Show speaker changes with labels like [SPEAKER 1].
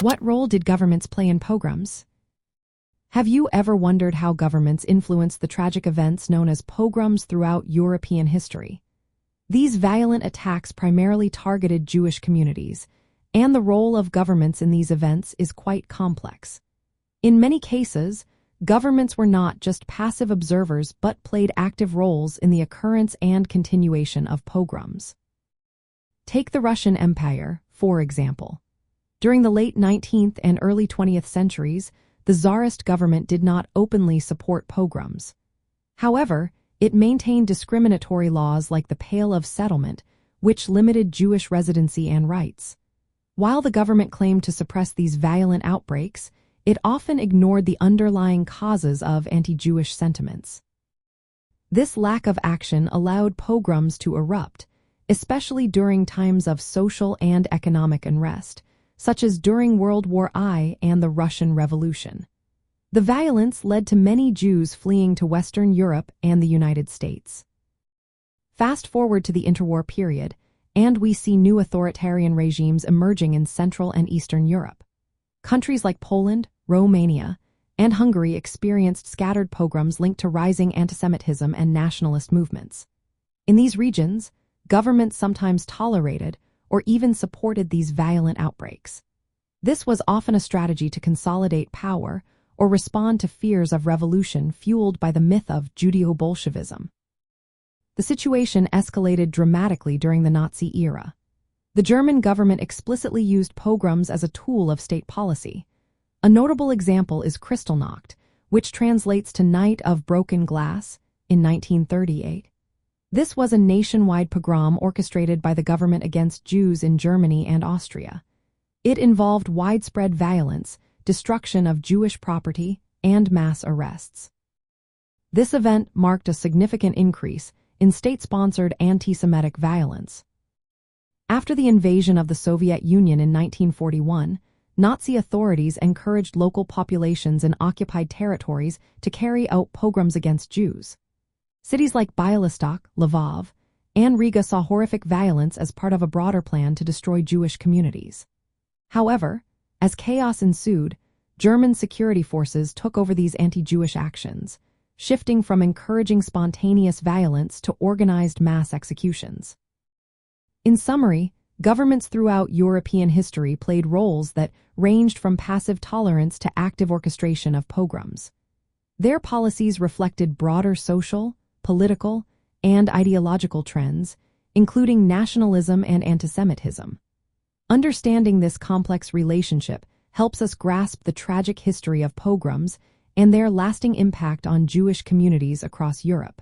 [SPEAKER 1] What role did governments play in pogroms? Have you ever wondered how governments influenced the tragic events known as pogroms throughout European history? These violent attacks primarily targeted Jewish communities, and the role of governments in these events is quite complex. In many cases, governments were not just passive observers but played active roles in the occurrence and continuation of pogroms. Take the Russian Empire, for example. During the late 19th and early 20th centuries, the Tsarist government did not openly support pogroms. However, it maintained discriminatory laws like the Pale of Settlement, which limited Jewish residency and rights. While the government claimed to suppress these violent outbreaks, it often ignored the underlying causes of anti-Jewish sentiments. This lack of action allowed pogroms to erupt, especially during times of social and economic unrest, such as during World War I and the Russian Revolution. The violence led to many Jews fleeing to Western Europe and the United States. Fast forward to the interwar period, and we see new authoritarian regimes emerging in Central and Eastern Europe. Countries like Poland, Romania, and Hungary experienced scattered pogroms linked to rising antisemitism and nationalist movements. In these regions, governments sometimes tolerated or even supported these violent outbreaks. This was often a strategy to consolidate power or respond to fears of revolution fueled by the myth of Judeo-Bolshevism. The situation escalated dramatically during the Nazi era. The German government explicitly used pogroms as a tool of state policy. A notable example is Kristallnacht, which translates to Night of Broken Glass, in 1938. This was a nationwide pogrom orchestrated by the government against Jews in Germany and Austria. It involved widespread violence, destruction of Jewish property, and mass arrests. This event marked a significant increase in state-sponsored anti-Semitic violence. After the invasion of the Soviet Union in 1941, Nazi authorities encouraged local populations in occupied territories to carry out pogroms against Jews. Cities like Bialystok, Lvov, and Riga saw horrific violence as part of a broader plan to destroy Jewish communities. However, as chaos ensued, German security forces took over these anti-Jewish actions, shifting from encouraging spontaneous violence to organized mass executions. In summary, governments throughout European history played roles that ranged from passive tolerance to active orchestration of pogroms. Their policies reflected broader social, political, and ideological trends, including nationalism and antisemitism. Understanding this complex relationship helps us grasp the tragic history of pogroms and their lasting impact on Jewish communities across Europe.